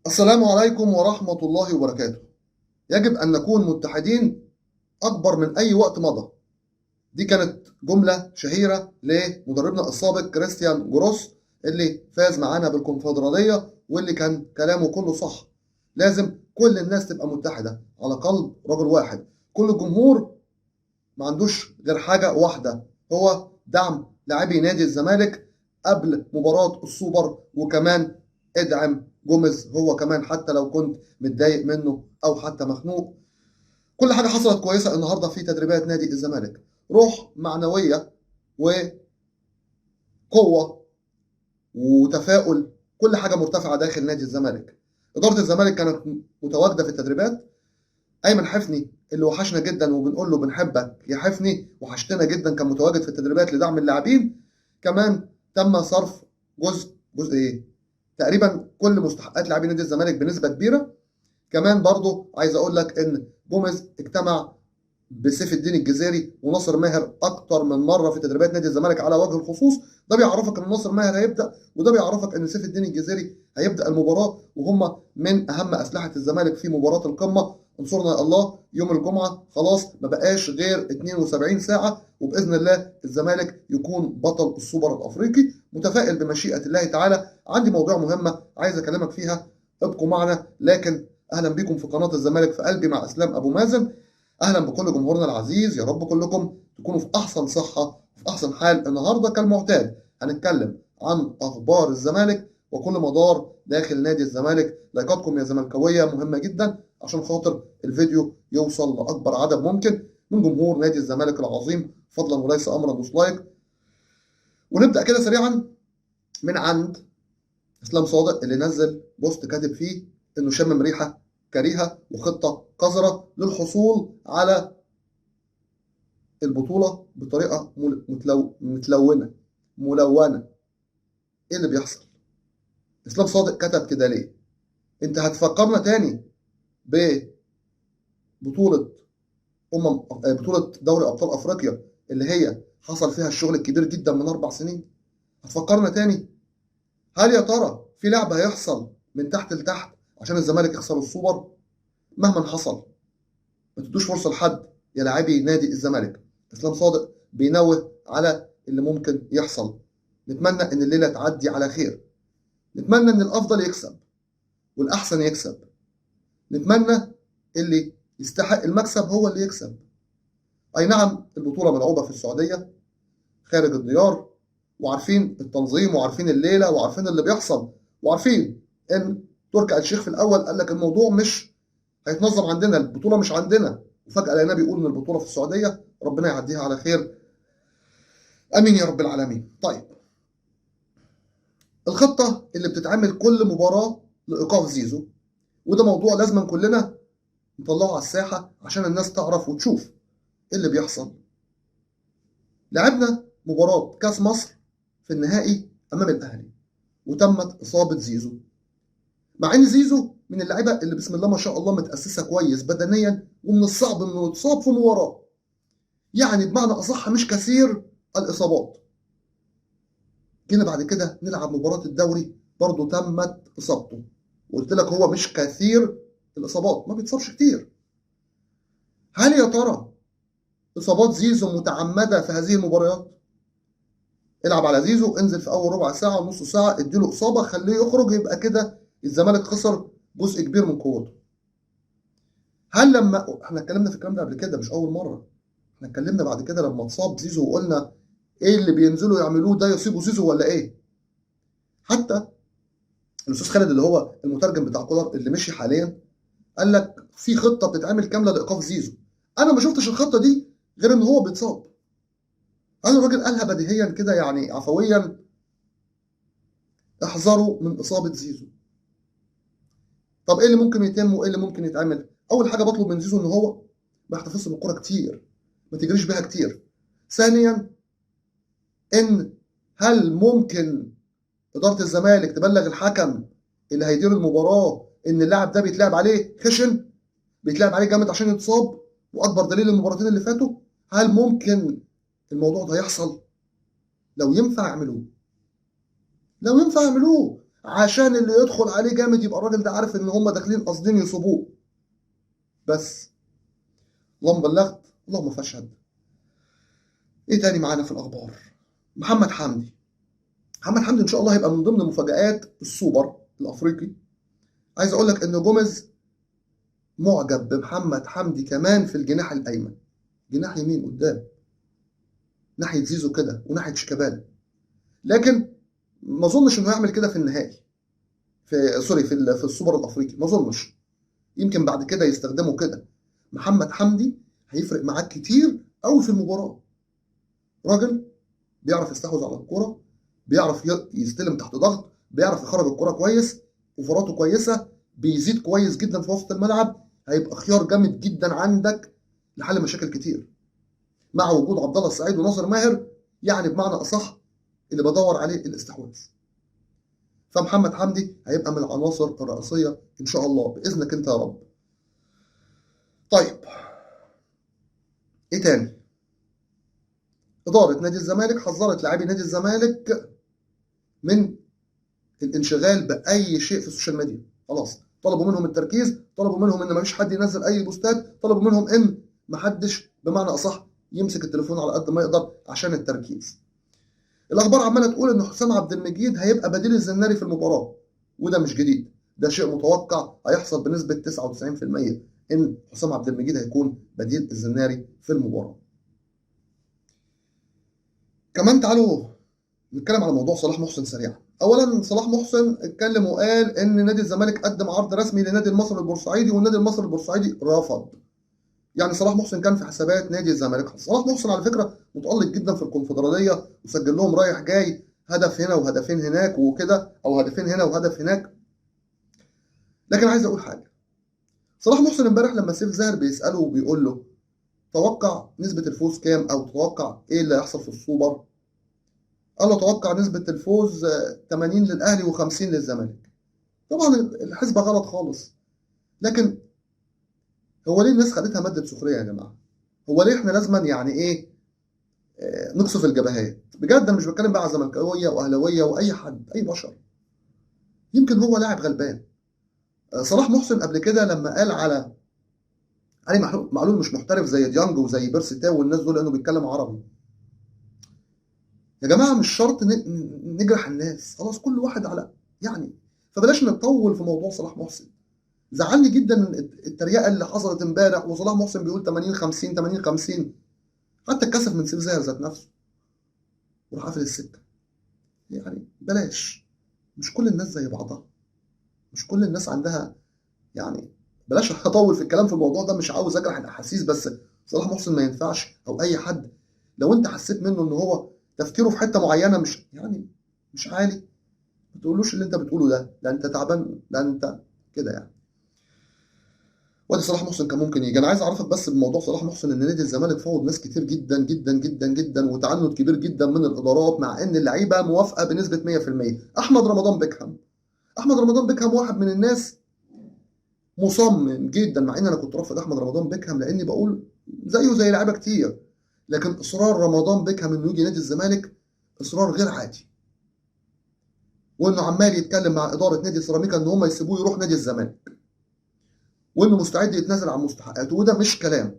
السلام عليكم ورحمة الله وبركاته. يجب أن نكون متحدين أكبر من أي وقت مضى. دي كانت جملة شهيرة لمدربنا السابق كريستيان جروس اللي فاز معانا بالكونفدرالية، واللي كان كلامه كله صح. لازم كل الناس تبقى متحدة على قلب رجل واحد. كل الجمهور ما عندوش غير حاجة واحدة، هو دعم لاعبي نادي الزمالك قبل مباراة السوبر، وكمان ادعم جوميز هو كمان حتى لو كنت متضايق منه او حتى مخنوق. كل حاجة حصلت كويسة النهاردة في تدريبات نادي الزمالك، روح معنوية وقوة وتفاؤل، كل حاجة مرتفعة داخل نادي الزمالك. إدارة الزمالك كانت متواجدة في التدريبات. ايمن حفني اللي وحشنا جدا وبنقول له بنحبك يا حفني، وحشتنا جدا، كان متواجد في التدريبات لدعم اللاعبين. كمان تم صرف جزء ايه تقريبا كل مستحقات لاعبين نادي الزمالك بنسبه كبيره. كمان برضو عايز اقول لك ان جوميز اجتمع بسيف الدين الجزيري وناصر ماهر اكتر من مره في تدريبات نادي الزمالك على وجه الخصوص. ده بيعرفك ان ناصر ماهر هيبدا، وده بيعرفك ان سيف الدين الجزيري هيبدا المباراه، وهم من اهم اسلحه الزمالك في مباراه القمه. انصرنا يا الله يوم الجمعه، خلاص ما بقاش غير 72 ساعه وباذن الله الزمالك يكون بطل السوبر الافريقي. متفائل بمشيئه الله تعالى. عندي موضوع مهمه عايز اكلمك فيها، ابقوا معنا. لكن اهلا بكم في قناه الزمالك في قلبي مع اسلام ابو مازن. اهلا بكل جمهورنا العزيز، يا رب كلكم تكونوا في احسن صحه وفي احسن حال. النهارده كالمعتاد هنتكلم عن اخبار الزمالك وكل مدار داخل نادي الزمالك. لايكاتكم يا زملكاويه مهمه جدا عشان خاطر الفيديو يوصل لاكبر عدد ممكن من جمهور نادي الزمالك العظيم، فضلا وليس امرا. دوس لايك ونبدا كده سريعا من عند اسلام صادق اللي نزل بوست كاتب فيه انه شمم ريحه كريهه وخطه قذره للحصول على البطوله بطريقه ملونه. ايه اللي بيحصل؟ اسلام صادق كتب كده ليه؟ انت هتفكرنا تاني ببطوله بطوله دوري ابطال افريقيا اللي هي حصل فيها الشغل الكبير جدا من 4 سنين؟ هتفكرنا تاني؟ هل يا ترى في لعبه هيحصل من تحت لتحت عشان الزمالك يخسر السوبر؟ مهما حصل ما تدوش فرصه لحد يا لاعبي نادي الزمالك. اسلام صادق بينوه على اللي ممكن يحصل. نتمنى ان الليله تعدي على خير، نتمنى ان الافضل يكسب والاحسن يكسب، نتمنى اللي يستحق المكسب هو اللي يكسب. اي نعم البطوله ملعوبه في السعوديه خارج الديار، وعارفين التنظيم وعارفين الليله وعارفين اللي بيحصل، وعارفين ان تركي آل الشيخ في الاول قال لك الموضوع مش هيتنظم عندنا، البطوله مش عندنا، وفجاه لقيناه بيقول ان البطوله في السعوديه. ربنا يعديها على خير، امين يا رب العالمين. طيب، الخطه اللي بتتعمل كل مباراه لايقاف زيزو، وده موضوع لازم كلنا نطلعه على الساحه عشان الناس تعرف وتشوف ايه اللي بيحصل. لعبنا مباراه كاس مصر في النهائي امام الاهلي وتمت اصابه زيزو، مع ان زيزو من اللعيبه اللي بسم الله ما شاء الله متاسسه كويس بدنيا، ومن الصعب انه يتصاب في مباراه، يعني بمعنى اصح مش كثير الاصابات. جينا بعد كده نلعب مباراه الدوري برضه تمت اصابته، وقلت لك هو مش كثير الاصابات، ما بيتصابش كتير. هل يا ترى اصابات زيزو متعمده في هذه المباريات؟ العب على زيزو، انزل في اول ربع ساعه ونص ساعه اديله اصابه خليه يخرج، يبقى كده الزمالك خسر جزء كبير من قوته. هل لما احنا اتكلمنا في الكلام ده قبل كده، مش اول مره، احنا اتكلمنا بعد كده لما اتصاب زيزو وقلنا ايه اللي بينزلوا يعملوه ده، يصيبوا زيزو ولا ايه؟ حتى الاستاذ خالد اللي هو المترجم بتاع كولر اللي مشي حاليا قال لك في خطه بتتعمل كامله لايقاف زيزو. انا ما شفتش الخطه دي غير ان هو بيتصاب. انا الراجل قالها بديهيا كده يعني عفويا، احذروا من اصابه زيزو. طب ايه اللي ممكن يتم وايه اللي ممكن يتعمل؟ اول حاجه بطلب من زيزو ان هو ما يحتفظش بالكره كتير، ما تجريش بيها كتير. ثانيا، ان هل ممكن اداره الزمالك تبلغ الحكم اللي هيدير المباراه ان اللاعب ده بيتلعب عليه خشن، بيتلعب عليه جامد عشان يتصاب، واكبر دليل المباراتين اللي فاتوا؟ هل ممكن الموضوع ده يحصل؟ لو ينفع اعملوه، لو ينفع اعملوه. عشان اللي يدخل عليه جامد يبقى الراجل ده عارف ان هم داخلين قاصدين يصيبوه بس. اللهم بلغت اللهم فاشهد. ايه تاني معانا في الاخبار؟ محمد حمدي. محمد حمدي ان شاء الله هيبقى من ضمن مفاجآت السوبر الافريقي. عايز اقول لك ان جوميز معجب بمحمد حمدي كمان في الجناح الايمن، جناح يمين قدام ناحيه زيزو كده وناحيه شيكابالا، لكن ما اظنش انه يعمل كده في النهائي، في سوري في السوبر الافريقي، ما اظنش. يمكن بعد كده يستخدمه كده. محمد حمدي هيفرق معاك كتير قوي في المباراه. راجل بيعرف يستحوذ على الكرة، بيعرف يستلم تحت ضغط، بيعرف يخرج الكرة كويس، اوفراته كويسة، بيزيد كويس جدا في وسط الملعب. هيبقى خيار جامد جدا عندك لحل مشاكل كتير مع وجود عبد الله السعيد وناصر ماهر، يعني بمعنى اصح اللي بدور عليه الاستحواذ. فمحمد حمدي هيبقى من العناصر الرئيسية ان شاء الله باذنك انت يا رب. طيب ايه تاني؟ إدارة نادي الزمالك حذرت لاعبي نادي الزمالك من الانشغال بأي شيء في السوشيال ميديا. خلاص طلبوا منهم التركيز، طلبوا منهم ان مفيش حد ينزل اي بوستات، طلبوا منهم ان محدش بمعنى اصح يمسك التليفون على قد ما يقدر عشان التركيز. الاخبار عماله تقول ان حسام عبد المجيد هيبقى بديل الزناري في المباراه، وده مش جديد، ده شيء متوقع هيحصل بنسبه 99% ان حسام عبد المجيد هيكون بديل الزناري في المباراه. كمان تعالوا نتكلم على موضوع صلاح محسن سريعا. اولا صلاح محسن اتكلم وقال ان نادي الزمالك قدم عرض رسمي لنادي المصري البورسعيدي والنادي المصري البورسعيدي رفض. يعني صلاح محسن كان في حسابات نادي الزمالك. صلاح محسن على فكره متالق جدا في الكونفدراليه وسجل لهم رايح جاي هدف هنا وهدفين هناك وكده، او هدفين هنا وهدف هناك. لكن عايز اقول حاجه، صلاح محسن امبارح لما سيف زاهر بيساله وبيقول له توقع نسبه الفوز كام او توقع ايه اللي هيحصل في السوبر، قال له اتوقع نسبه الفوز 80 للاهلي و50 للزمالك. طبعا الحسبه غلط خالص. لكن هو ليه الناس خدتها ماده سخريه يا جماعه؟ هو ليه احنا لازما يعني ايه نقصف الجبهات؟ بجد انا مش بتكلم بقى على زملكاويه واهلاويه واي حد اي بشر. يمكن هو لاعب غلبان. صلاح محسن قبل كده لما قال على علي معلول مش محترف زي ديانج وزي بيرسي تاو والناس دول لانه بيتكلم عربي. يا جماعه مش شرط نجرح الناس، خلاص كل واحد على يعني. فبلاش نطول في موضوع صلاح محسن. زعلني جدا التريقه اللي حصلت امبارح وصلاح محسن بيقول 80 50 80 50، حتى اتكسف من سيف زاهر ذات نفسه وراح قافل السكه. يعني بلاش، مش كل الناس زي بعضها، مش كل الناس عندها يعني. بلاش اطول في الكلام في الموضوع ده، مش عاوز اجرح الاحاسيس، بس صلاح محسن ما ينفعش او اي حد لو انت حسيت منه ان هو تفكيره في حته معينه مش يعني مش عالي، ما تقولوش اللي انت بتقوله ده انت تعبان، ده انت كده يعني. وادي صلاح محسن كان ممكن يجي. انا عايز اعرفك بس بموضوع صلاح محسن ان نادي الزمالك فوض ناس كتير جدا جدا جدا جدا وتعنت كبير جدا من الادارات، مع ان اللعيبه موافقه بنسبه 100%. احمد رمضان بيكهام، احمد رمضان بيكهام واحد من الناس مصمم جدا، مع ان انا كنت رافض احمد رمضان بيكهام لاني بقول زيه زي لعيبه كتير، لكن اصرار رمضان بيكهام انه يجي نادي الزمالك اصرار غير عادي، وانه عمال يتكلم مع اداره نادي سيراميكا ان هم يسيبوه يروح نادي الزمالك، وانه مستعد يتنازل عن مستحقاته، وده مش كلام.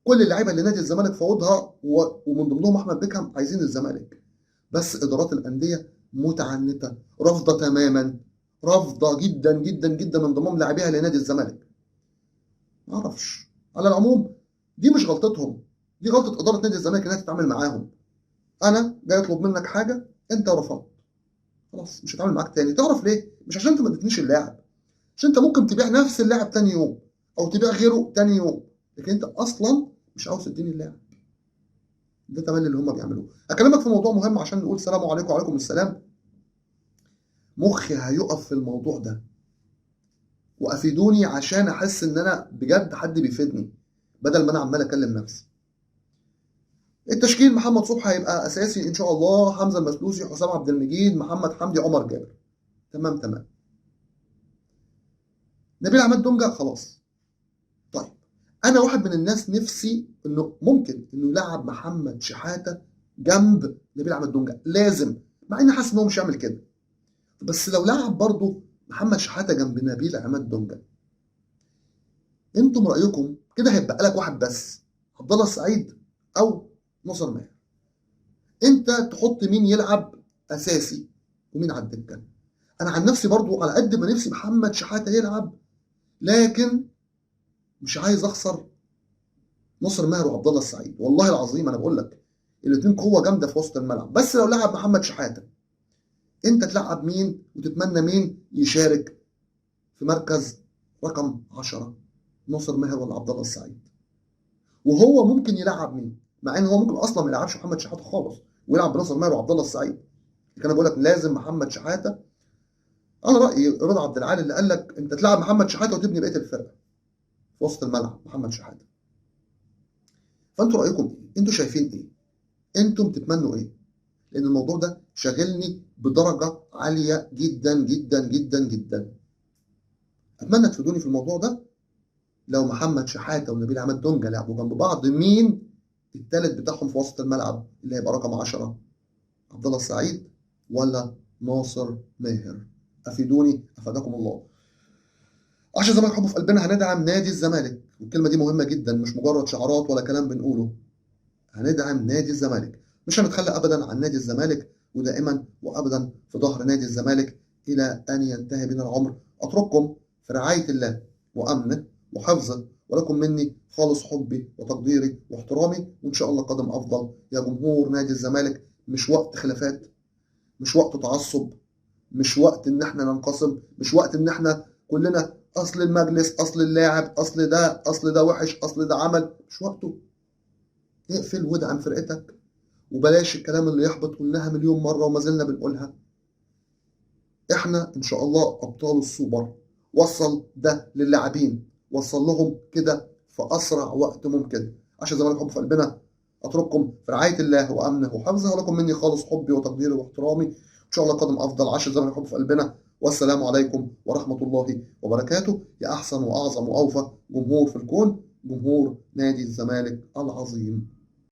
كل اللعيبه اللي نادي الزمالك فوضها ومن ضمنهم احمد بيكهام عايزين الزمالك، بس ادارات الانديه متعنته رافضه تماما، رافضه جدا جدا جدا انضمام لاعبيها لنادي الزمالك. ما اعرفش. على العموم دي مش غلطتهم، دي غلطه اداره نادي الزمالك انها تتعامل معاهم. انا جاي اطلب منك حاجه انت رفضت، خلاص مش هتعامل معاك تاني. تعرف ليه؟ مش عشان انت ما اديتنيش اللاعب، عشان انت ممكن تبيع نفس اللاعب تاني يوم او تبيع غيره تاني يوم، لكن انت اصلا مش عاوز تديني اللاعب. ده تملي اللي هم بيعملوه. اكلمك في موضوع مهم عشان نقول سلام عليكم وعليكم السلام. مخي هيقف في الموضوع ده، وافيدوني عشان احس ان انا بجد حد بيفيدني بدل ما انا عمال اكلم نفسي. التشكيل: محمد صبحي هيبقى اساسي ان شاء الله، حمزه المسلوسي، حسام عبد المجيد، محمد حمدي، عمر جابر. تمام تمام. نبيل عماد دونجا خلاص. طيب انا واحد من الناس نفسي انه ممكن انه يلعب محمد شحاته جنب نبيل عماد دونجا، لازم، مع اني حاسس ان هو مش هيعمل كده. بس لو لعب برضه محمد شحاته جنب نبيل عماد دونجا، انتم رايكم كده هيبقى لك واحد بس، عبد الله السعيد او ناصر ماهر. انت تحط مين يلعب اساسي ومين على الدكه؟ انا عن نفسي برضو على قد ما نفسي محمد شحاته يلعب، لكن مش عايز اخسر ناصر ماهر وعبد الله السعيد. والله العظيم انا بقول لك الاثنين قوه جامده في وسط الملعب. بس لو لعب محمد شحاته، انت تلعب مين وتتمنى مين يشارك في مركز رقم 10، ناصر ماهر ولا عبد الله السعيد؟ وهو ممكن يلعب مين، مع ان هو ممكن اصلا ما يلعبش محمد شحاته خالص ويلعب بناصر ماهر وعبد الله السعيد. لكن انا بقول لك لازم محمد شحاته. انا رايي رضا عبد العال اللي قال لك انت تلعب محمد شحاته وتبني بقيه الفرقه في وسط الملعب محمد شحاته. فانتوا رايكم ايه؟ انتوا شايفين ايه؟ انتم تتمنوا ايه؟ لان الموضوع ده شاغلني بدرجه عاليه جدا جدا جدا جدا. اتمنى تفيدوني في الموضوع ده. لو محمد شحاته ونبيل عماد دونجا لعبوا جنب بعض، مين الثالث بتاعهم في وسط الملعب اللي هيبقى رقم 10؟ عبد الله السعيد ولا ناصر ماهر؟ افيدوني افادكم الله. عشان الزمالك حب في قلبنا هندعم نادي الزمالك، والكلمه دي مهمه جدا، مش مجرد شعارات ولا كلام بنقوله. هندعم نادي الزمالك، مش هنتخلى ابدا عن نادي الزمالك، ودائما وابدا في ظهر نادي الزمالك الى ان ينتهي بنا العمر. اترككم في رعايه الله وامنه وحفظه، ولكم مني خالص حبي وتقديري واحترامي، وان شاء الله قادم افضل يا جمهور نادي الزمالك. مش وقت خلافات، مش وقت تعصب، مش وقت ان احنا ننقسم، مش وقت ان احنا كلنا اصل المجلس، اصل اللاعب، اصل ده وحش، اصل ده عمل. مش وقته. اقفل وادعم فرقتك، وبلاش الكلام اللي يحبط. قلناها مليون مره وما زلنا بنقولها. احنا ان شاء الله ابطال السوبر. وصل ده للاعبين، وصل لهم كده في اسرع وقت ممكن. عشان الزمالك حب في قلبنا، اترككم في رعايه الله وامنه وحفظه، ولكم مني خالص حبي وتقديري واحترامي. ان شاء الله قادم افضل. عشان الزمالك حب في قلبنا، والسلام عليكم ورحمه الله وبركاته. يا احسن واعظم واوفى جمهور في الكون، جمهور نادي الزمالك العظيم.